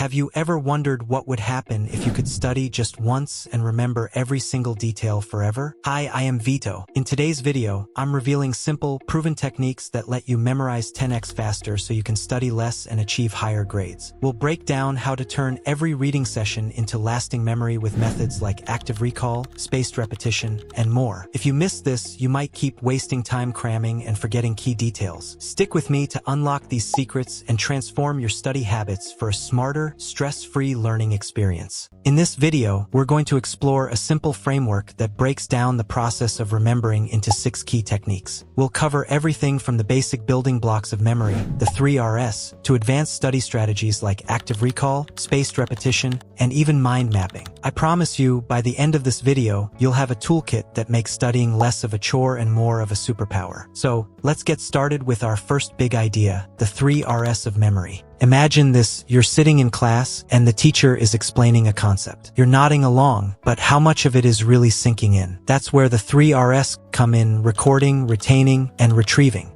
Have you ever wondered what would happen if you could study just once and remember every single detail forever? Hi, I am Vito. In today's video, I'm revealing simple, proven techniques that let you memorize 10x faster so you can study less and achieve higher grades. We'll break down how to turn every reading session into lasting memory with methods like active recall, spaced repetition, and more. If you miss this, you might keep wasting time cramming and forgetting key details. Stick with me to unlock these secrets and transform your study habits for a smarter, stress-free learning experience. In this video, we're going to explore a simple framework that breaks down the process of remembering into 6 key techniques. We'll cover everything from the basic building blocks of memory, the 3 Rs, to advanced study strategies like active recall, spaced repetition, and even mind mapping. I promise you, by the end of this video, you'll have a toolkit that makes studying less of a chore and more of a superpower. So, let's get started with our first big idea, the 3 Rs of memory. Imagine this: you're sitting in class and the teacher is explaining a concept. You're nodding along, but how much of it is really sinking in? That's where the 3 Rs come in: recording, retaining, and retrieving.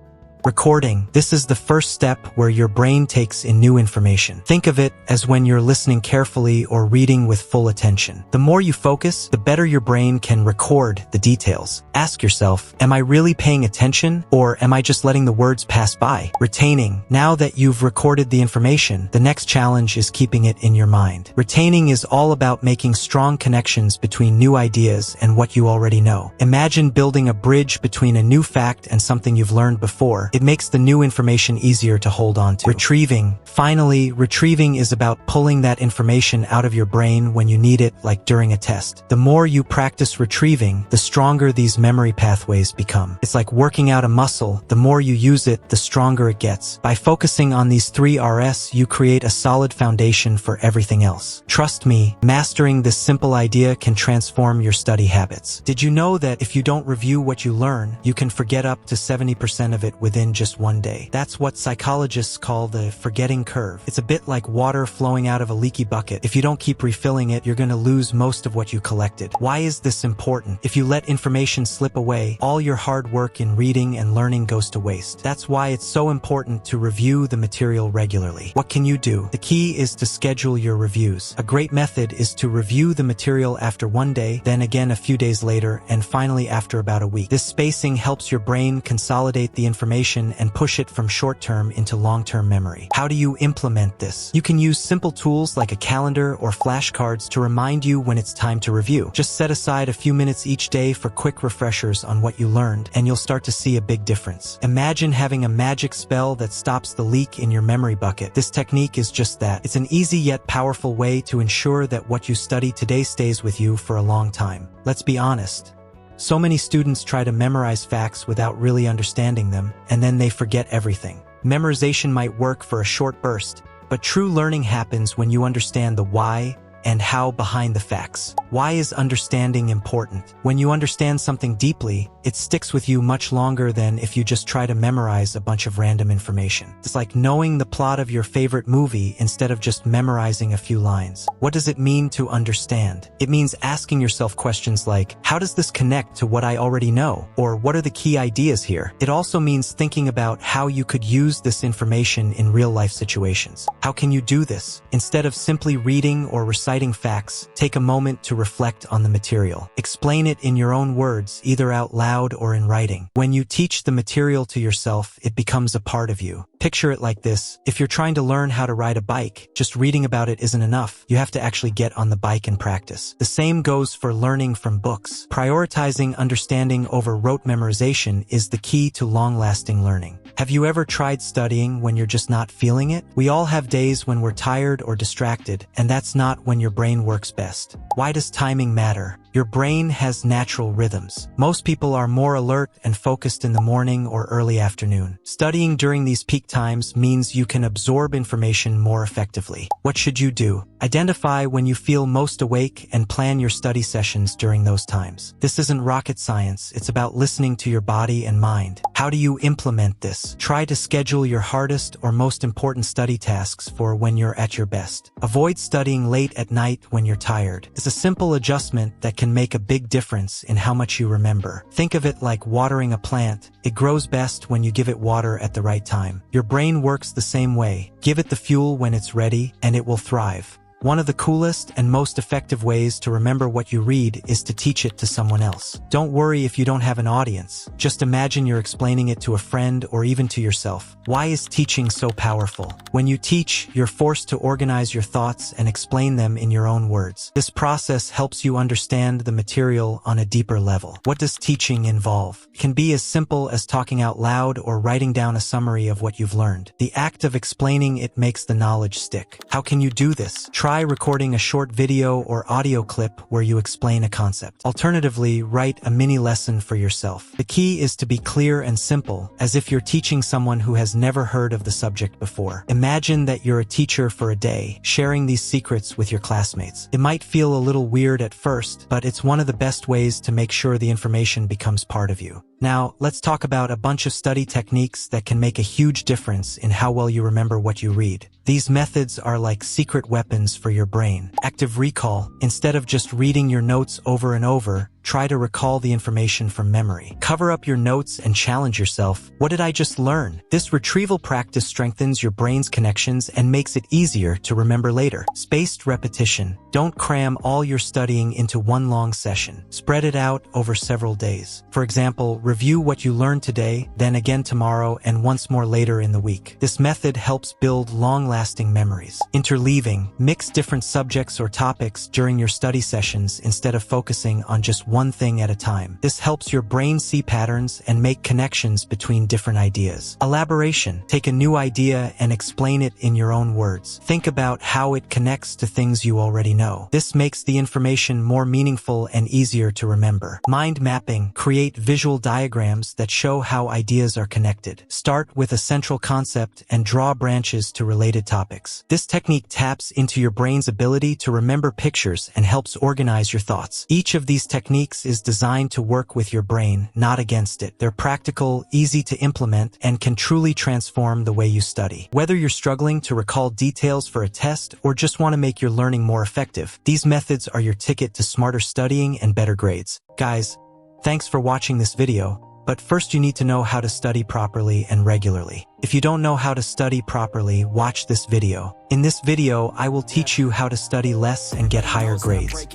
Recording. This is the first step where your brain takes in new information. Think of it as when you're listening carefully or reading with full attention. The more you focus, the better your brain can record the details. Ask yourself, am I really paying attention, or am I just letting the words pass by? Retaining. Now that you've recorded the information, the next challenge is keeping it in your mind. Retaining is all about making strong connections between new ideas and what you already know. Imagine building a bridge between a new fact and something you've learned before. It makes the new information easier to hold on to. Retrieving. Finally, retrieving is about pulling that information out of your brain when you need it, like during a test. The more you practice retrieving, the stronger these memory pathways become. It's like working out a muscle. The more you use it, the stronger it gets. By focusing on these 3 Rs, you create a solid foundation for everything else. Trust me, mastering this simple idea can transform your study habits. Did you know that if you don't review what you learn, you can forget up to 70% of it within just one day? That's what psychologists call the forgetting curve. It's a bit like water flowing out of a leaky bucket. If you don't keep refilling it, you're going to lose most of what you collected. Why is this important? If you let information slip away, all your hard work in reading and learning goes to waste. That's why it's so important to review the material regularly. What can you do? The key is to schedule your reviews. A great method is to review the material after one day, then again a few days later, and finally after about a week. This spacing helps your brain consolidate the information and push it from short-term into long-term memory. How do you implement this? You can use simple tools like a calendar or flashcards to remind you when it's time to review. Just set aside a few minutes each day for quick refreshers on what you learned, and you'll start to see a big difference. Imagine having a magic spell that stops the leak in your memory bucket. This technique is just that. It's an easy yet powerful way to ensure that what you study today stays with you for a long time. Let's be honest. So many students try to memorize facts without really understanding them, and then they forget everything. Memorization might work for a short burst, but true learning happens when you understand the why and how behind the facts. Why is understanding important? When you understand something deeply, it sticks with you much longer than if you just try to memorize a bunch of random information. It's like knowing the plot of your favorite movie instead of just memorizing a few lines. What does it mean to understand? It means asking yourself questions like, how does this connect to what I already know? Or what are the key ideas here? It also means thinking about how you could use this information in real-life situations. How can you do this? Instead of simply reading or reciting facts, take a moment to reflect on the material. Explain it in your own words, either out loud or in writing. When you teach the material to yourself, it becomes a part of you. Picture it like this: if you're trying to learn how to ride a bike, just reading about it isn't enough. You have to actually get on the bike and practice. The same goes for learning from books. Prioritizing understanding over rote memorization is the key to long-lasting learning. Have you ever tried studying when you're just not feeling it? We all have days when we're tired or distracted, and that's not when your brain works best. Why does timing matter? Your brain has natural rhythms. Most people are more alert and focused in the morning or early afternoon. Studying during these peak times means you can absorb information more effectively. What should you do? Identify when you feel most awake and plan your study sessions during those times. This isn't rocket science. It's about listening to your body and mind. How do you implement this? Try to schedule your hardest or most important study tasks for when you're at your best. Avoid studying late at night when you're tired. It's a simple adjustment that that can make a big difference in how much you remember. Think of it like watering a plant. It grows best when you give it water at the right time. Your brain works the same way. Give it the fuel when it's ready, and it will thrive. One of the coolest and most effective ways to remember what you read is to teach it to someone else. Don't worry if you don't have an audience. Just imagine you're explaining it to a friend or even to yourself. Why is teaching so powerful? When you teach, you're forced to organize your thoughts and explain them in your own words. This process helps you understand the material on a deeper level. What does teaching involve? It can be as simple as talking out loud or writing down a summary of what you've learned. The act of explaining it makes the knowledge stick. How can you do this? Try recording a short video or audio clip where you explain a concept. Alternatively, write a mini lesson for yourself. The key is to be clear and simple, as if you're teaching someone who has never heard of the subject before. Imagine that you're a teacher for a day, sharing these secrets with your classmates. It might feel a little weird at first, but it's one of the best ways to make sure the information becomes part of you. Now, let's talk about a bunch of study techniques that can make a huge difference in how well you remember what you read. These methods are like secret weapons for your brain. Active recall. Instead of just reading your notes over and over, try to recall the information from memory. Cover up your notes and challenge yourself. What did I just learn? This retrieval practice strengthens your brain's connections and makes it easier to remember later. Spaced repetition. Don't cram all your studying into one long session. Spread it out over several days. For example, review what you learned today, then again tomorrow, and once more later in the week. This method helps build long-lasting memories. Interleaving. Mix different subjects or topics during your study sessions instead of focusing on just one thing at a time. This helps your brain see patterns and make connections between different ideas. Elaboration. Take a new idea and explain it in your own words. Think about how it connects to things you already know. This makes the information more meaningful and easier to remember. Mind mapping. Create visual diagrams that show how ideas are connected. Start with a central concept and draw branches to related topics. This technique taps into your brain's ability to remember pictures and helps organize your thoughts. Each of these techniques is designed to work with your brain, not against it. They're practical, easy to implement, and can truly transform the way you study. Whether you're struggling to recall details for a test or just want to make your learning more effective, these methods are your ticket to smarter studying and better grades. Guys, thanks for watching this video. But first you need to know how to study properly and regularly. If you don't know how to study properly, watch this video. In this video, I will teach you how to study less and get higher grades.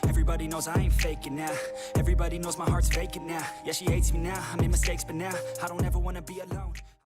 Everybody knows I ain't faking now. Everybody knows my heart's faking now. Yeah, she hates me now. I made mistakes, but now I don't ever wanna be alone.